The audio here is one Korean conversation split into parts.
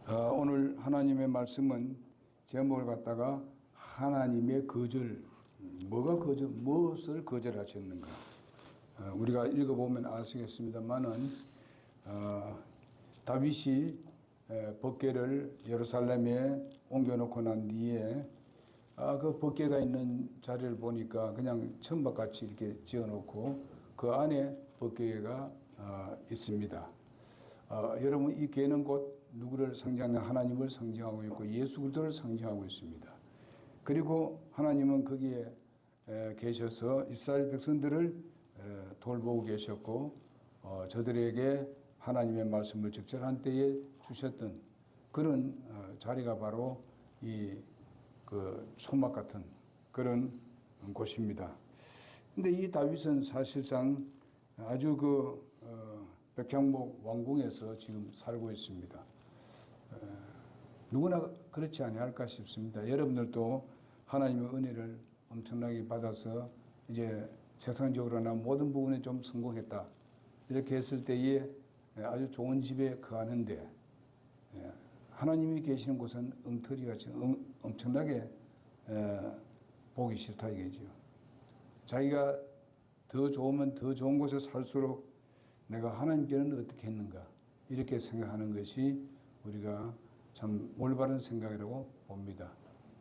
오늘 하나님의 말씀은 제목을 갖다가 하나님의 거절, 무엇을 거절하셨는가. 우리가 읽어보면 아시겠습니다만은 다윗이 법궤를 예루살렘에 옮겨놓고 난 뒤에 그 법궤가 있는 자리를 보니까 그냥 천막같이 이렇게 지어놓고 그 안에 법궤가 있습니다. 여러분, 이 궤는 곧 누구를 상징하는 하나님을 상징하고 있고 예수 그리스도를 상징하고 있습니다. 그리고 하나님은 거기에 계셔서 이스라엘 백성들을 돌보고 계셨고 저들에게 하나님의 말씀을 적절한 때에 주셨던 그런 자리가 바로 이 그 소막 같은 그런 곳입니다. 근데 이 다윗은 사실상 아주 백향목 왕궁에서 지금 살고 있습니다. 누구나 그렇지 아니할까 싶습니다. 여러분들도 하나님의 은혜를 엄청나게 받아서 이제 세상적으로나 모든 부분에 좀 성공했다 이렇게 했을 때에 아주 좋은 집에 거하는데 하나님이 계시는 곳은 엉터리같이 엄청나게 보기 싫다 이거죠. 자기가 더 좋으면 더 좋은 곳에 살수록 내가 하나님께는 어떻게 했는가 이렇게 생각하는 것이 우리가 참 올바른 생각이라고 봅니다.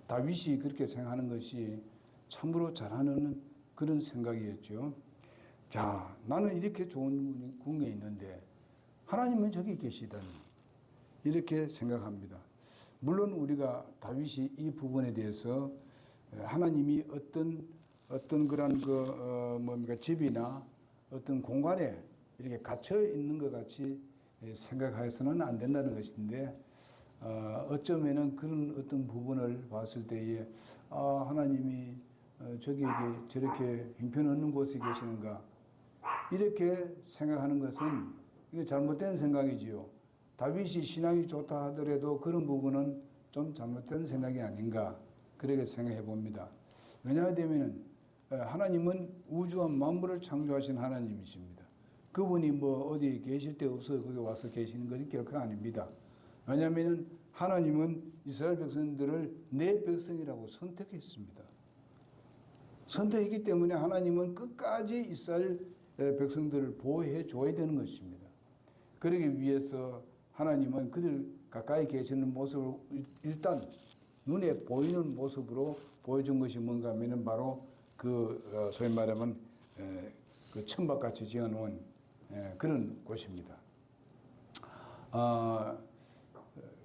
다윗이 그렇게 생각하는 것이 참으로 잘하는 그런 생각이었죠. 자, 나는 이렇게 좋은 궁에 있는데 하나님은 저기 계시다니 이렇게 생각합니다. 물론 우리가 다윗이 이 부분에 대해서 하나님이 어떤 그런 집이나 어떤 공간에 이렇게 갇혀 있는 것 같이 생각해서는 안 된다는 것인데 어쩌면은 그런 어떤 부분을 봤을 때에 하나님이 저기 저렇게 형편없는 곳에 계시는가 이렇게 생각하는 것은 이거 잘못된 생각이지요. 다윗이 신앙이 좋다 하더라도 그런 부분은 좀 잘못된 생각이 아닌가 그렇게 생각해 봅니다. 왜냐하면 하나님은 우주와 만물을 창조하신 하나님이십니다. 그분이 어디 계실 데 없어 거기 와서 계시는 것이 결코 아닙니다. 왜냐하면 하나님은 이스라엘 백성들을 내 백성이라고 선택했습니다. 선택했기 때문에 하나님은 끝까지 이스라엘 백성들을 보호해 줘야 되는 것입니다. 그러기 위해서 하나님은 그들 가까이 계시는 모습을 일단 눈에 보이는 모습으로 보여준 것이 뭔가 하면 바로 소위 말하면 그 천막같이 지어놓은 그런 곳입니다.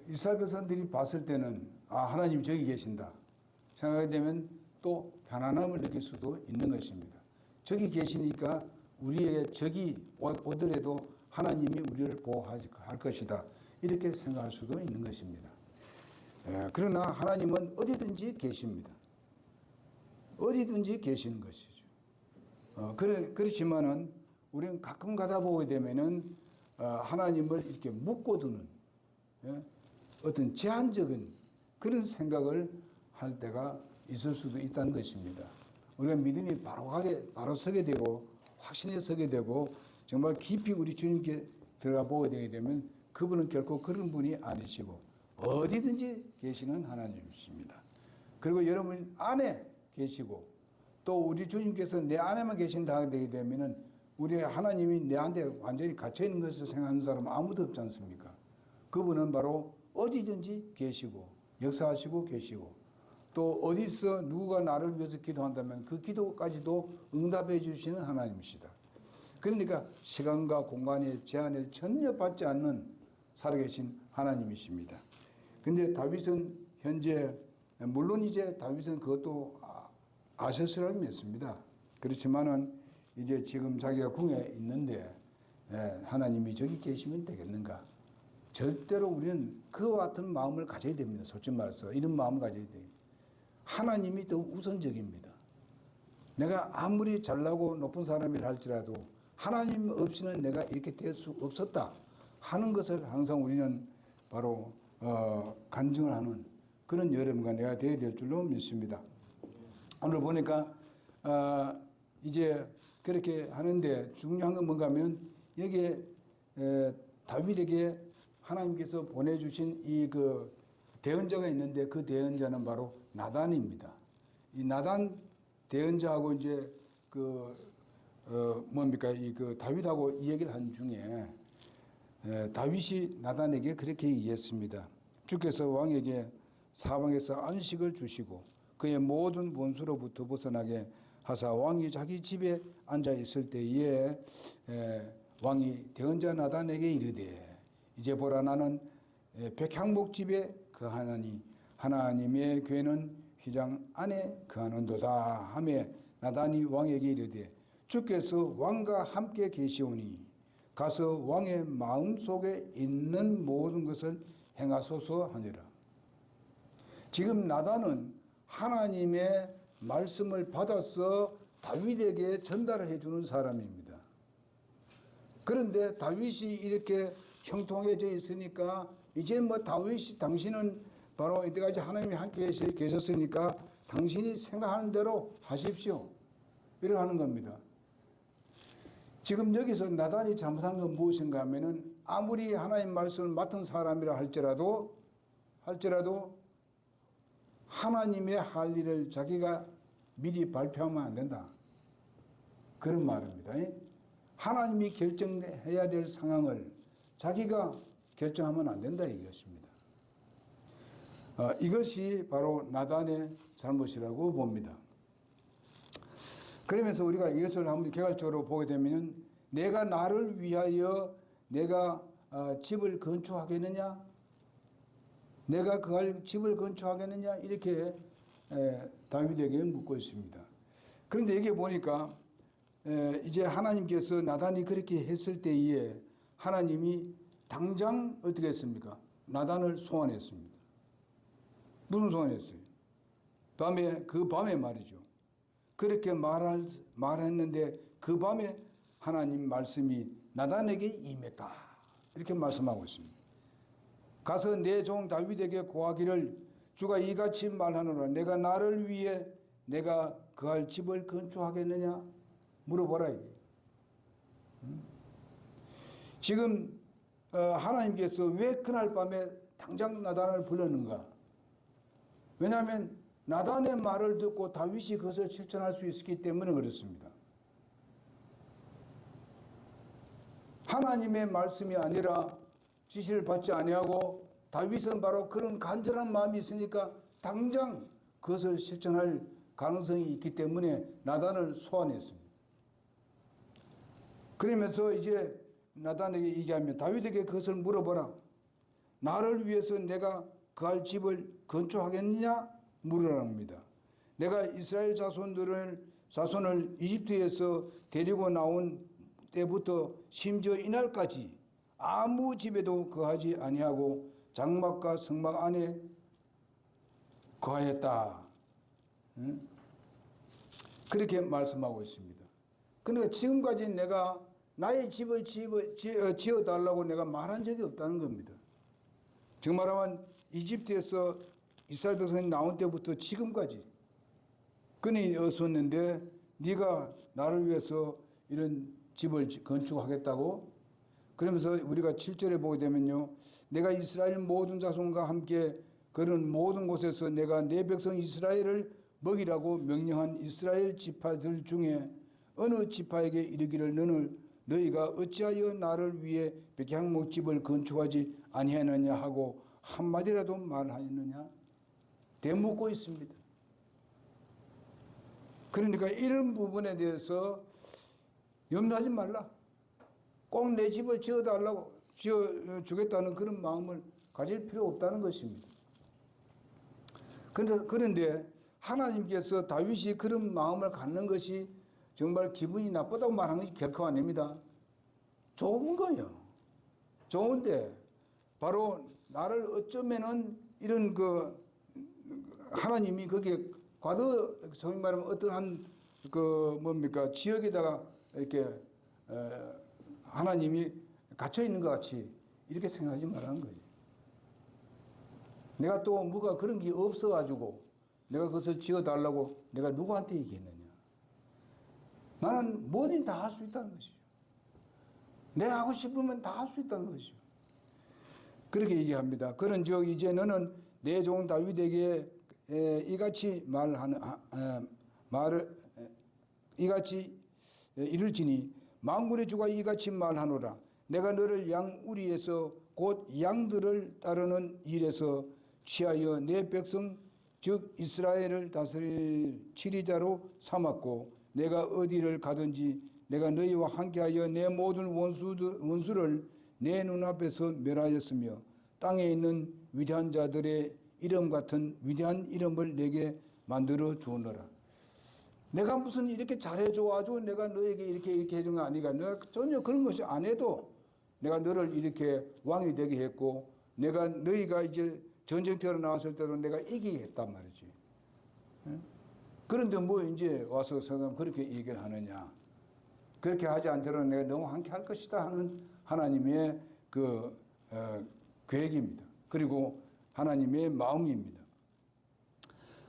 이스라엘 백성들이 봤을 때는 하나님이 저기 계신다 생각하게 되면 또 편안함을 느낄 수도 있는 것입니다. 저기 계시니까 우리의 적이 오더라도 하나님이 우리를 보호할 것이다 이렇게 생각할 수도 있는 것입니다. 그러나 하나님은 어디든지 계십니다. 어디든지 계시는 것이죠. 그렇지만은 우리는 가끔 가다 보게 되면은 하나님을 이렇게 묶어두는 어떤 제한적인 그런 생각을 할 때가 있을 수도 있다는 것입니다. 우리가 믿음이 바로 서게 되고 확신에 서게 되고 정말 깊이 우리 주님께 들어가 보게 되게 되면 그분은 결코 그런 분이 아니시고 어디든지 계시는 하나님이십니다. 그리고 여러분 안에 계시고 또 우리 주님께서 내 안에만 계신다 하게 되게 되면은 우리 하나님이 내 안에 완전히 갇혀 있는 것을 생각하는 사람은 아무도 없지 않습니까? 그분은 바로 어디든지 계시고 역사하시고 계시고 또 어디서 누가 나를 위해서 기도한다면 그 기도까지도 응답해 주시는 하나님이시다. 그러니까 시간과 공간의 제한을 전혀 받지 않는 살아계신 하나님이십니다. 근데 다윗은 현재 물론 이제 다윗은 그것도 아셨으라고 믿습니다. 그렇지만은 이제 지금 자기가 궁에 있는데 하나님이 저기 계시면 되겠는가? 절대로 우리는 그와 같은 마음을 가져야 됩니다. 솔직히 말해서 이런 마음을 가져야 돼요. 하나님이 더 우선적입니다. 내가 아무리 잘나고 높은 사람이라 할지라도 하나님 없이는 내가 이렇게 될 수 없었다 하는 것을 항상 우리는 바로 간증을 하는 그런 여러분과 내가 되어야 될 줄로 믿습니다. 오늘 보니까 이제 그렇게 하는데 중요한 건 뭔가 하면 여기에 다윗에게 하나님께서 보내주신 이 그 대언자가 있는데 그 대언자는 바로 나단입니다. 이 나단 대언자하고 이제 그 뭡니까 이 그 다윗하고 이 얘기를 한 중에 다윗이 나단에게 그렇게 얘기했습니다. 주께서 왕에게 사방에서 안식을 주시고 그의 모든 원수로부터 벗어나게 하사 왕이 자기 집에 앉아 있을 때에 왕이 대언자 나단에게 이르되 이제 보라 나는 백향목 집에 거하나니 하나님의 괴는 휘장 안에 거하는도다 하며 나단이 왕에게 이르되 주께서 왕과 함께 계시오니 가서 왕의 마음속에 있는 모든 것을 행하소서 하니라. 지금 나단은 하나님의 말씀을 받아서 다윗에게 전달을 해주는 사람입니다. 그런데 다윗이 이렇게 형통해져 있으니까 이제 뭐 다윗이 당신은 바로 이때까지 하나님이 함께 계셨으니까 당신이 생각하는 대로 하십시오. 이렇게 하는 겁니다. 지금 여기서 나단이 잘못한 건 무엇인가 하면은 아무리 하나님 말씀을 맡은 사람이라 할지라도 하나님의 할 일을 자기가 미리 발표하면 안 된다. 그런 말입니다. 하나님이 결정해야 될 상황을 자기가 결정하면 안 된다 이것입니다. 이것이 바로 나단의 잘못이라고 봅니다. 그러면서 우리가 이것을 한번 개괄적으로 보게 되면 내가 나를 위하여 내가 집을 건축하겠느냐? 내가 그 집을 건축하겠느냐? 이렇게 다윗에게 묻고 있습니다. 그런데 여기 보니까 이제 하나님께서 나단이 그렇게 했을 때에 하나님이 당장 어떻게 했습니까? 나단을 소환했습니다. 무슨 소환했어요? 그 밤에 말이죠. 그렇게 말했는데 그 밤에 하나님 말씀이 나단에게 임했다. 이렇게 말씀하고 있습니다. 가서 내 종 다윗에게 고하기를 주가 이같이 말하노라. 내가 나를 위해 내가 거할 집을 건축하겠느냐? 물어보라. 이게. 지금 하나님께서 왜 그날 밤에 당장 나단을 불렀는가? 왜냐하면 나단의 말을 듣고 다윗이 그것을 실천할 수 있었기 때문에 그렇습니다. 하나님의 말씀이 아니라 지시를 받지 아니하고 다윗은 바로 그런 간절한 마음이 있으니까 당장 그것을 실천할 가능성이 있기 때문에 나단을 소환했습니다. 그러면서 이제 나단에게 얘기하면 다윗에게 그것을 물어보라. 나를 위해서 내가 거할 집을 건축하겠느냐? 물으랍니다. 내가 이스라엘 자손을 이집트에서 데리고 나온 때부터 심지어 이날까지 아무 집에도 거하지 아니하고 장막과 성막 안에 거하였다. 그렇게 말씀하고 있습니다. 그러니까 지금까지 내가 나의 집을 지어달라고 내가 말한 적이 없다는 겁니다. 즉 말하면 이집트에서 이스라엘 백성이 나온 때부터 지금까지 그는 없었는데 네가 나를 위해서 이런 집을 건축하겠다고? 그러면서 우리가 7절에 보게 되면요. 내가 이스라엘 모든 자손과 함께 그런 모든 곳에서 내가 내 백성 이스라엘을 먹이라고 명령한 이스라엘 지파들 중에 어느 지파에게 이르기를 너희가 어찌하여 나를 위해 백향목집을 건축하지 아니하느냐 하고 한마디라도 말하였느냐? 되묻고 있습니다. 그러니까 이런 부분에 대해서 염려하지 말라. 꼭 내 집을 지어달라고 지어주겠다는 그런 마음을 가질 필요 없다는 것입니다. 그런데 하나님께서 다윗이 그런 마음을 갖는 것이 정말 기분이 나쁘다고 말한 것이 결코 아닙니다. 좋은 거예요. 좋은데 바로 나를 어쩌면은 이런 하나님이 거기에 소위 말하면 어떠한 지역에다가 이렇게 하나님이 갇혀 있는 것 같이 이렇게 생각하지 말라는 거예요. 내가 또 뭐가 그런 게 없어가지고 내가 그것을 지어달라고 내가 누구한테 얘기했느냐. 나는 뭐든 다 할 수 있다는 것이죠. 내가 하고 싶으면 다 할 수 있다는 것이죠. 그렇게 얘기합니다. 그런즉 이제 너는 내 종 다윗에게 이같이 이같이 이를지니 만군의 주가 이같이 말하노라. 내가 너를 양우리에서 곧 양들을 따르는 일에서 취하여 내 백성 즉 이스라엘을 다스릴 치리자로 삼았고 내가 어디를 가든지 내가 너희와 함께하여 내 모든 원수를 내 눈앞에서 멸하였으며 땅에 있는 위대한 자들의 이름 같은 위대한 이름을 내게 만들어 주노라. 내가 무슨 이렇게 잘해줘가지고 내가 너에게 이렇게 해준 거 아니가. 내가 전혀 그런 것이 안 해도 내가 너를 이렇게 왕이 되게 했고 내가 너희가 이제 전쟁터로 나왔을 때도 내가 이기게 했단 말이지. 그런데 뭐 이제 와서 서는 그렇게 얘기를 하느냐. 그렇게 하지 않더라도 내가 너무 함께 할 것이다 하는 하나님의 그 계획입니다. 그리고 하나님의 마음입니다.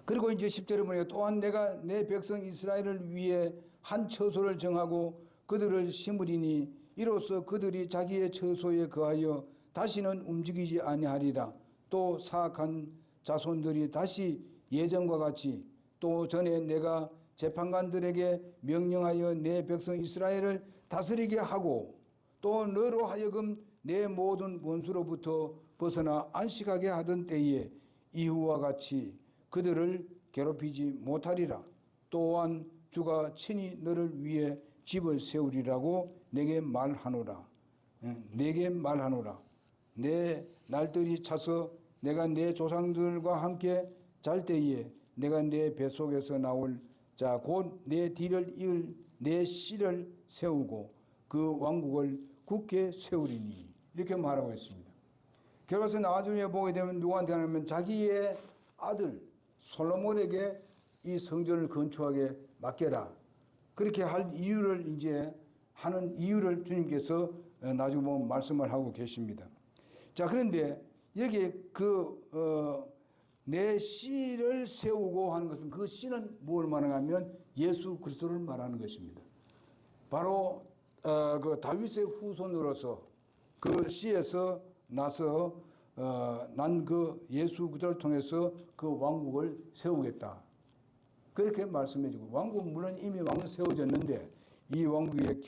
그리고 이제 10절에 보니까 또한 내가 내 백성 이스라엘을 위해 한 처소를 정하고 그들을 심으리니 이로써 그들이 자기의 처소에 거하여 다시는 움직이지 아니하리라. 또 사악한 자손들이 다시 예전과 같이 또 전에 내가 재판관들에게 명령하여 내 백성 이스라엘을 다스리게 하고 또 너로 하여금 내 모든 원수로부터 벗어나 안식하게 하던 때에 이후와 같이 그들을 괴롭히지 못하리라. 또한 주가 친히 너를 위해 집을 세우리라고 내게 말하노라. 내게 말하노라. 내 날들이 차서 내가 내 조상들과 함께 잘 때에 내가 내 뱃속에서 나올 자 곧 내 뒤를 이을 내 씨를 세우고 그 왕국을 굳게 세우리니 이렇게 말하고 있습니다. 결과서 나중에 보게 되면 누구한테 하냐면 자기의 아들 솔로몬에게 이 성전을 건축하게 맡겨라. 그렇게 할 이유를 이제 하는 이유를 주님께서 나중에 보면 말씀을 하고 계십니다. 자, 그런데 여기에 내 씨를 세우고 하는 것은 그 씨는 뭘 말하냐면 예수 그리스도를 말하는 것입니다. 바로 그 다윗의 후손으로서 그 씨에서 나서 난 그 예수 그리스도를 통해서 그 왕국을 세우겠다. 그렇게 말씀해주고 왕국 물론 이미 왕국 세워졌는데 이 왕국의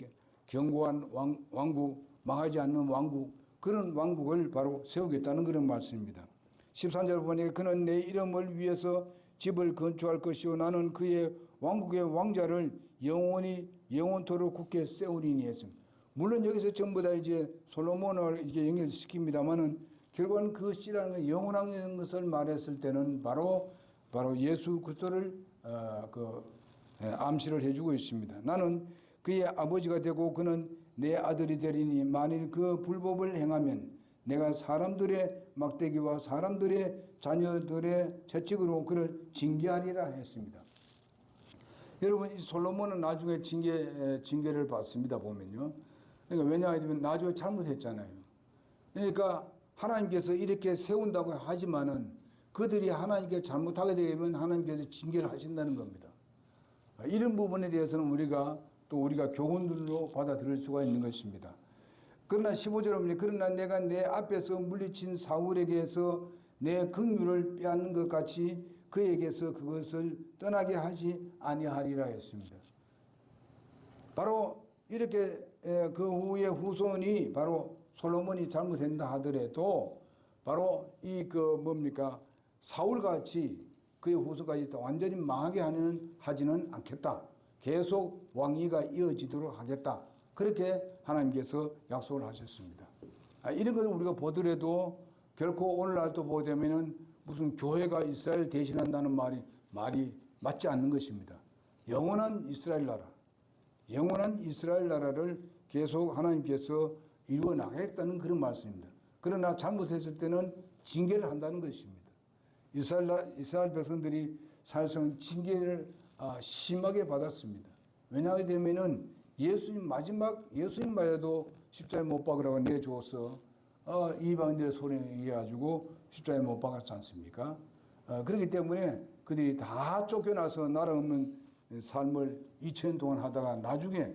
견고한 왕국 망하지 않는 왕국 그런 왕국을 바로 세우겠다는 그런 말씀입니다. 13절 보니까 그는 내 이름을 위해서 집을 건축할 것이요 나는 그의 왕국의 왕자를 영원토록 굳게 세우리니 했습니다. 물론 여기서 전부 다 이제 솔로몬을 이제 연결시킵니다만은 결국은 그 씨라는 건 영원한 것을 말했을 때는 바로 예수 그리스도를 암시를 해주고 있습니다. 나는 그의 아버지가 되고 그는 내 아들이 되리니 만일 그 불법을 행하면 내가 사람들의 막대기와 사람들의 자녀들의 채찍으로 그를 징계하리라 했습니다. 여러분 이 솔로몬은 나중에 징계를 받습니다. 보면요. 그러니까 왜냐하면 나중에 잘못했잖아요. 그러니까 하나님께서 이렇게 세운다고 하지만은 그들이 하나님께 잘못하게 되면 하나님께서 징계를 하신다는 겁니다. 이런 부분에 대해서는 우리가 교훈들로 받아들일 수가 있는 것입니다. 그러나 15절에 보면 그러나 내가 내 앞에서 물리친 사울에게서 내 긍휼을 빼앗는 것 같이 그에게서 그것을 떠나게 하지 아니하리라 했습니다. 바로 이렇게 그 후에 후손이 바로 솔로몬이 잘못했다 하더라도 바로 사울같이 그의 후손까지 완전히 망하게 하지는 않겠다. 계속 왕위가 이어지도록 하겠다. 그렇게 하나님께서 약속을 하셨습니다. 이런 것을 우리가 보더라도 결코 오늘날도 보게 되면은 무슨 교회가 이스라엘 대신한다는 말이 맞지 않는 것입니다. 영원한 이스라엘 나라를 계속 하나님께서 이루어 나가겠다는 그런 말씀입니다. 그러나 잘못했을 때는 징계를 한다는 것입니다. 이스라엘 백성들이 사실상 징계를 심하게 받았습니다. 왜냐하면은 예수님마저도 십자가에 못 박으라고 내주어서 이방인들의 소리에 의해가지고 십자가에 못 박았지 않습니까? 그렇기 때문에 그들이 다 쫓겨나서 나라 없는 삶을 2000년 동안 하다가 나중에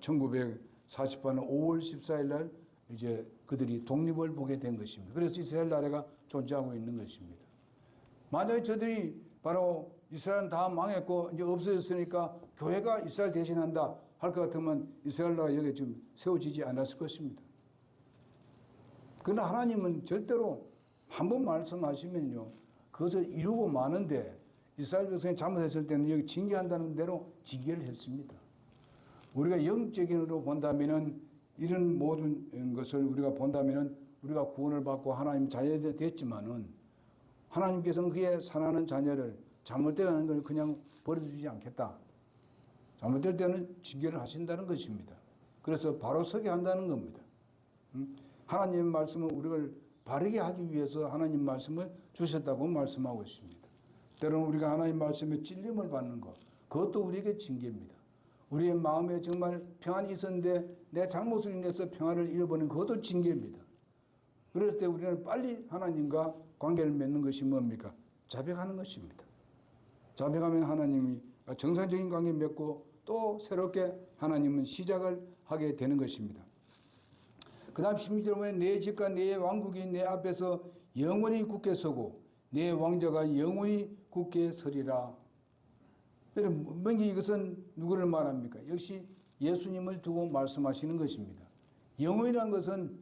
1948년 5월 14일 날 이제 그들이 독립을 보게 된 것입니다. 그래서 이스라엘 나라가 존재하고 있는 것입니다. 만약에 저들이 바로 이스라엘은 다 망했고 이제 없어졌으니까 교회가 이스라엘 대신한다 할 것 같으면 이스라엘 나라가 여기 지금 세워지지 않았을 것입니다. 그러나 하나님은 절대로 한 번 말씀하시면요, 그것을 이루고 마는데 이스라엘 백성이 잘못했을 때는 여기 징계한다는 대로 징계를 했습니다. 우리가 영적인으로 본다면은 이런 모든 것을 우리가 본다면은 우리가 구원을 받고 하나님 자녀가 됐지만은 하나님께서는 그의 사랑하는 자녀를 잘못되는 걸 그냥 버려두지 않겠다. 잘못될 때는 징계를 하신다는 것입니다. 그래서 바로 서게 한다는 겁니다. 하나님의 말씀은 우리를 바르게 하기 위해서 하나님 말씀을 주셨다고 말씀하고 있습니다. 때로는 우리가 하나님 말씀에 찔림을 받는 것, 그것도 우리에게 징계입니다. 우리의 마음에 정말 평안이 있었는데 내 잘못을 인해서 평안을 잃어버린 그것도 징계입니다. 그럴 때 우리는 빨리 하나님과 관계를 맺는 것이 뭡니까? 자백하는 것입니다. 자백하면 하나님이 정상적인 관계 맺고 또 새롭게 하나님은 시작을 하게 되는 것입니다. 그 다음 16절에 보면 내 집과 내 왕국이 내 앞에서 영원히 굳게 서고 내 왕자가 영원히 굳게 서리라. 여러분, 이것은 누구를 말합니까? 역시 예수님을 두고 말씀하시는 것입니다. 영원이라는 것은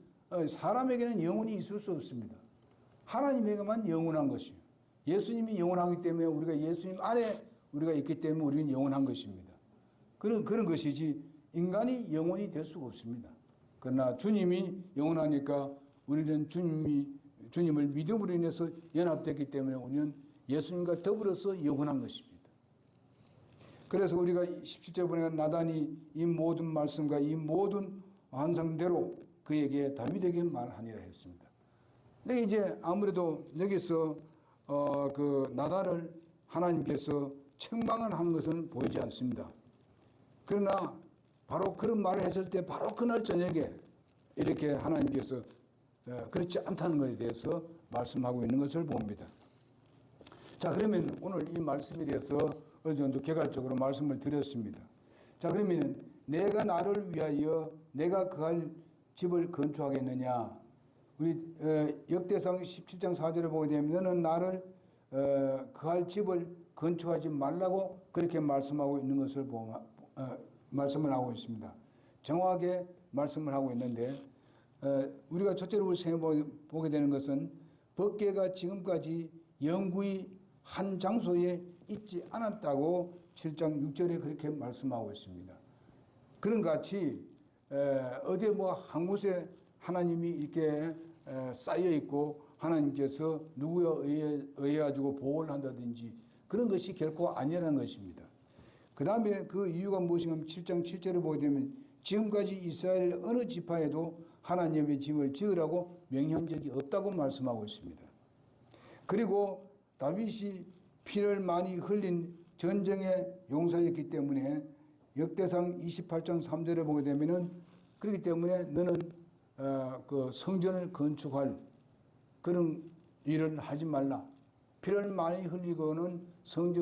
사람에게는 영원히 있을 수 없습니다. 하나님에게만 영원한 것이에요. 예수님이 영원하기 때문에 우리가 예수님 안에 우리가 있기 때문에 우리는 영원한 것입니다. 그런 것이지 인간이 영원히 될 수가 없습니다. 그러나 주님이 영원하니까 우리는 주님을 믿음으로 인해서 연합됐기 때문에 우리는 예수님과 더불어서 영원한 것입니다. 그래서 우리가 17절 보니까 나단이 이 모든 말씀과 이 모든 환상대로 그에게 다윗에게 말하니라 했습니다. 근데 이제 아무래도 여기서 그 나단을 하나님께서 책망을 한 것은 보이지 않습니다. 그러나 바로 그런 말을 했을 때 바로 그날 저녁에 이렇게 하나님께서 그렇지 않다는 것에 대해서 말씀하고 있는 것을 봅니다. 자, 그러면 오늘 이 말씀에 대해서 어느 정도 개괄적으로 말씀을 드렸습니다. 자, 그러면 내가 나를 위하여 내가 거할 집을 건축하겠느냐. 우리 역대상 17장 4절에 보게 되면 너는 나를 거할 집을 건축하지 말라고 그렇게 말씀하고 있는 것을 말씀을 하고 있습니다. 정확하게 말씀을 하고 있는데 우리가 첫째로 보게 되는 것은 법궤가 지금까지 영구히 한 장소에 있지 않았다고 7장 6절에 그렇게 말씀하고 있습니다. 그런 같이 어디 한 곳에 하나님이 이렇게 쌓여 있고 하나님께서 누구에 의해 가지고 보호를 한다든지 그런 것이 결코 아니라는 것입니다. 그 다음에 그 이유가 무엇인가 하면 7장 7절을 보게 되면 지금까지 이스라엘 어느 지파에도 하나님의 집을 지으라고 명령한 적이 없다고 말씀하고 있습니다. 그리고 다윗이 피를 많이 흘린 전쟁의 용사였기 때문에 역대상 28장 3절에 보게 되면은 그렇기 때문에 너는 그 성전을 건축할 그런 일을 하지 말라. 피를 많이 흘리고는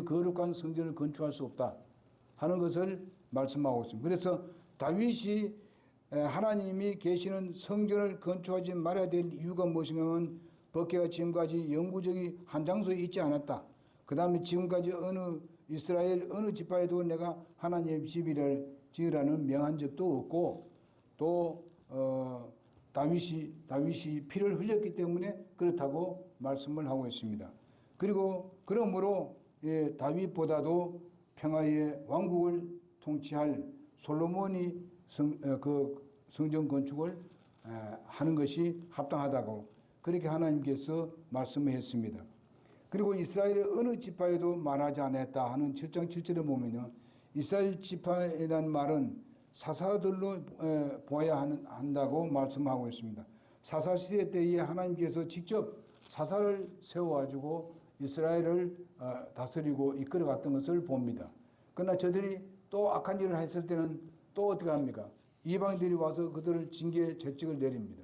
거룩한 성전을 건축할 수 없다 하는 것을 말씀하고 있습니다. 그래서 다윗이 하나님이 계시는 성전을 건축하지 말아야 될 이유가 무엇인가 하면 법궤가 지금까지 영구적인 한 장소에 있지 않았다. 그 다음에 지금까지 이스라엘 어느 지파에도 내가 하나님의 집을 지으라는 명한 적도 없고 또 다윗이 피를 흘렸기 때문에 그렇다고 말씀을 하고 있습니다. 그리고 그러므로 다윗보다도 평화의 왕국을 통치할 솔로몬이 성전 건축을 하는 것이 합당하다고 그렇게 하나님께서 말씀을 했습니다. 그리고 이스라엘의 어느 지파에도 말하지 않았다 하는 7장 7절에 보면요. 이스라엘 지파이라는 말은 사사들로 보아야 한다고 말씀하고 있습니다. 사사 시대 때에 하나님께서 직접 사사를 세워가지고 이스라엘을 다스리고 이끌어갔던 것을 봅니다. 그러나 저들이 또 악한 일을 했을 때는 또 어떻게 합니까? 이방인들이 와서 그들을 징계 채찍을 내립니다.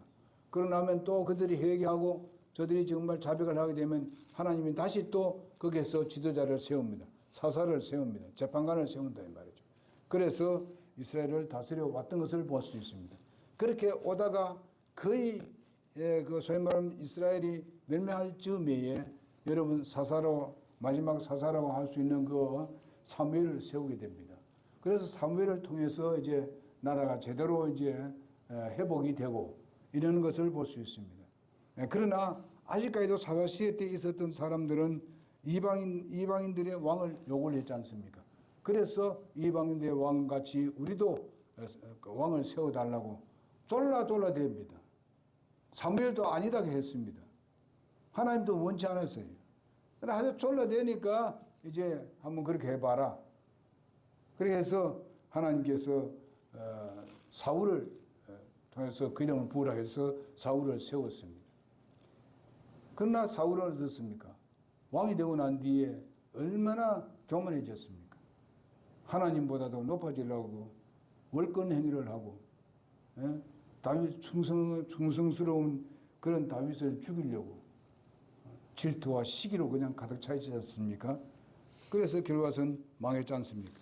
그러고 나면 또 그들이 회개하고 저들이 정말 자백을 하게 되면 하나님이 다시 또 거기에서 지도자를 세웁니다. 사사를 세웁니다. 재판관을 세운다 이 말이죠. 그래서 이스라엘을 다스려 왔던 것을 볼 수 있습니다. 그렇게 오다가 거의 그 소위 말하면 이스라엘이 멸망할 즈음에 여러분 사사로 마지막 사사라고 할 수 있는 그 사무엘을 세우게 됩니다. 그래서 사무엘을 통해서 이제 나라가 제대로 이제 회복이 되고 이런 것을 볼 수 있습니다. 그러나 아직까지도 사사시대 때 있었던 사람들은 이방인들의 왕을 욕을 했지 않습니까? 그래서 이방인들의 왕같이 우리도 왕을 세워달라고 쫄라댑니다. 사무엘도 아니다 했습니다. 하나님도 원치 않았어요. 그러나 아주 쫄라대니까 이제 한번 그렇게 해봐라. 그렇게 해서 하나님께서 사울을 통해서 그 이름을 부으라 해서 사울을 세웠습니다. 그러나 사울은 어떻습니까? 왕이 되고 난 뒤에 얼마나 교만해졌습니까? 하나님보다도 높아지려고 월권 행위를 하고 다윗 충성스러운 그런 다윗을 죽이려고 질투와 시기로 그냥 가득 차 있지 않습니까? 그래서 결과선 망했지 않습니까?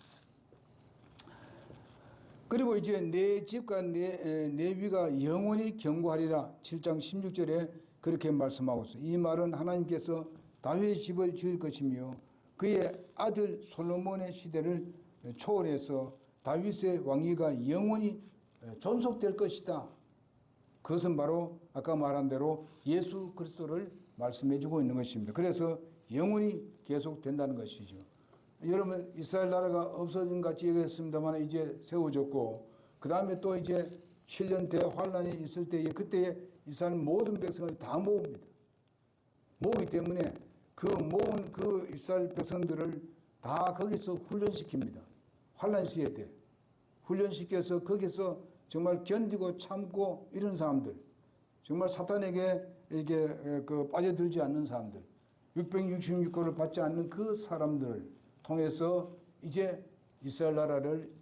그리고 이제 내 집과 내 위가 영원히 견고하리라 7장 16절에 그렇게 말씀하고 있어요. 이 말은 하나님께서 다윗의 집을 지을 것이며 그의 아들 솔로몬의 시대를 초월해서 다윗의 왕위가 영원히 존속될 것이다. 그것은 바로 아까 말한 대로 예수 그리스도를 말씀해 주고 있는 것입니다. 그래서 영원히 계속된다는 것이죠. 여러분 이스라엘 나라가 없어진 같이 얘기했습니다만 이제 세워졌고 그 다음에 또 이제 7년 대환란이 있을 때에 그때에 이스라엘 모든 백성을 다 모읍니다. 모으기 때문에 그 모은 그 이스라엘 백성들을 다 거기서 훈련시킵니다. 환란 시대 때 훈련시켜서 거기서 정말 견디고 참고 이런 사람들, 정말 사탄에게 이게 빠져들지 않는 사람들, 666권을 받지 않는 그 사람들을 통해서 이제 이스라엘 나라를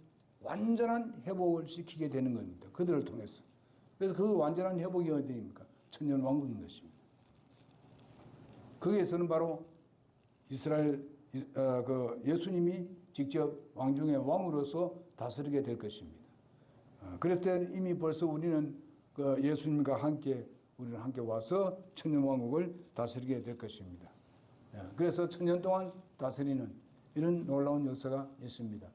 완전한 회복을 시키게 되는 겁니다. 그들을 통해서. 그래서 그 완전한 회복이 어디입니까? 천년왕국인 것입니다. 거기에서는 바로 이스라엘 예수님이 직접 왕중의 왕으로서 다스리게 될 것입니다. 그럴 때는 이미 벌써 우리는 예수님과 함께 우리는 함께 와서 천년왕국을 다스리게 될 것입니다. 그래서 천년 동안 다스리는 이런 놀라운 역사가 있습니다.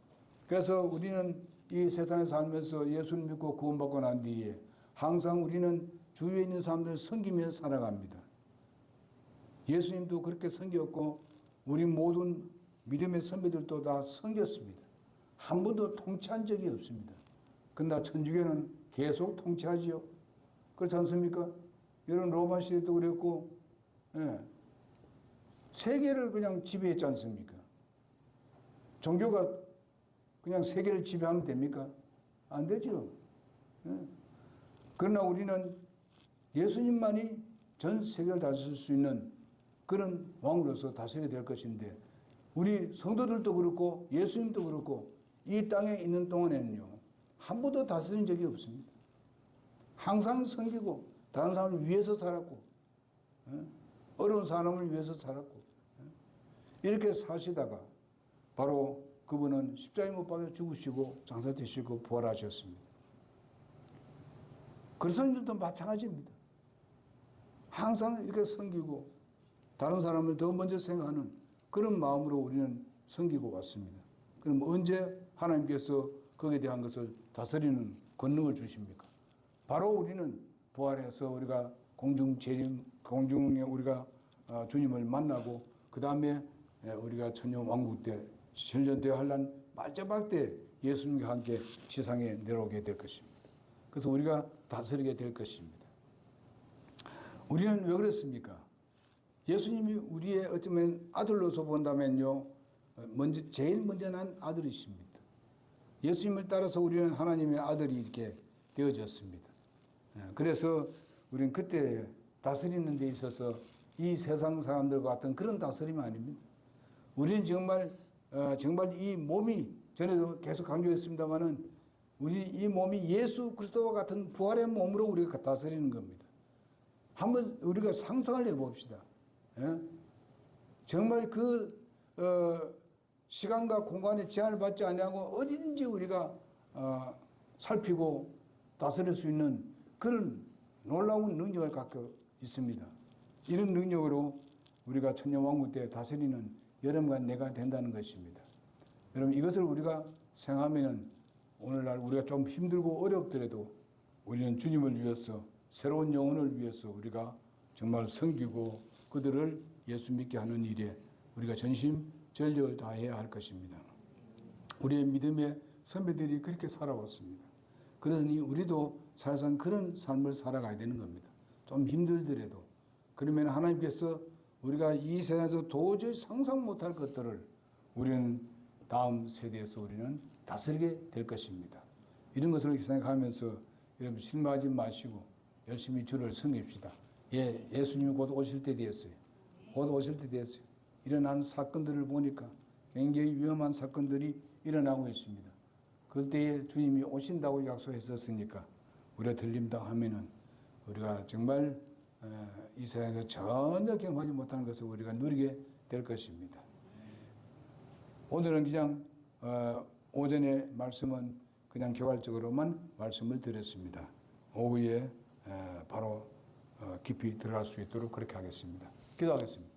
그래서 우리는 이 세상에 살면서 예수를 믿고 구원받고 난 뒤에 항상 우리는 주위에 있는 사람들을 섬기며 살아갑니다. 예수님도 그렇게 섬겼고 우리 모든 믿음의 선배들도 다 섬겼습니다. 한 번도 통치한 적이 없습니다. 그러나 천주교는 계속 통치하지요. 그렇지 않습니까? 여러분 로마 시대도 그랬고 세계를 그냥 지배했지 않습니까? 종교가 그냥 세계를 지배하면 됩니까? 안 되죠. 그러나 우리는 예수님만이 전 세계를 다스릴 수 있는 그런 왕으로서 다스리게 될 것인데 우리 성도들도 그렇고 예수님도 그렇고 이 땅에 있는 동안에는요 한 번도 다스린 적이 없습니다. 항상 섬기고 다른 사람을 위해서 살았고 어려운 사람을 위해서 살았고 이렇게 사시다가 바로 그분은 십자가에 못 박혀 죽으시고 장사되시고 부활하셨습니다. 그리스도인들도 마찬가지입니다. 항상 이렇게 섬기고 다른 사람을 더 먼저 생각하는 그런 마음으로 우리는 섬기고 왔습니다. 그럼 언제 하나님께서 거기에 대한 것을 다스리는 권능을 주십니까? 바로 우리는 부활해서 우리가 공중에 우리가 주님을 만나고 그 다음에 우리가 천년왕국 때 7년 대환란 마지막 때 예수님과 함께 지상에 내려오게 될 것입니다. 그래서 우리가 다스리게 될 것입니다. 우리는 왜 그랬습니까? 예수님이 우리의 어쩌면 아들로서 본다면요, 제일 먼저 난 아들이십니다. 예수님을 따라서 우리는 하나님의 아들이 이렇게 되어졌습니다. 그래서 우리는 그때 다스리는 데 있어서 이 세상 사람들과 같은 그런 다스림이 아닙니다. 우리는 정말 이 몸이 전에도 계속 강조했습니다마는 우리 이 몸이 예수 그리스도와 같은 부활의 몸으로 우리가 다스리는 겁니다. 한번 우리가 상상을 해봅시다. 정말 그 시간과 공간의 제한을 받지 아니하고 어디든지 우리가 살피고 다스릴 수 있는 그런 놀라운 능력을 갖고 있습니다. 이런 능력으로 우리가 천년왕국 때 다스리는 여러분과 내가 된다는 것입니다. 여러분 이것을 우리가 생각하면 오늘날 우리가 좀 힘들고 어렵더라도 우리는 주님을 위해서 새로운 영혼을 위해서 우리가 정말 섬기고 그들을 예수 믿게 하는 일에 우리가 전심전력을 다해야 할 것입니다. 우리의 믿음의 선배들이 그렇게 살아왔습니다. 그러니 우리도 사실상 그런 삶을 살아가야 되는 겁니다. 좀 힘들더라도. 그러면 하나님께서 우리가 이 세상에서 도저히 상상 못할 것들을 우리는 다음 세대에서 우리는 다스리게 될 것입니다. 이런 것을 생각하면서 여러분 실망하지 마시고 열심히 주를 섬깁시다. 예수님이 곧 오실 때 되었어요. 곧 오실 때 되었어요. 일어나는 사건들을 보니까 굉장히 위험한 사건들이 일어나고 있습니다. 그때에 주님이 오신다고 약속했었으니까 우리가 들림당하면은 우리가 정말 이 세상에서 전혀 경험하지 못하는 것을 우리가 누리게 될 것입니다. 오늘은 그냥 오전에 말씀은 그냥 개괄적으로만 말씀을 드렸습니다. 오후에 바로 깊이 들어갈 수 있도록 그렇게 하겠습니다. 기도하겠습니다.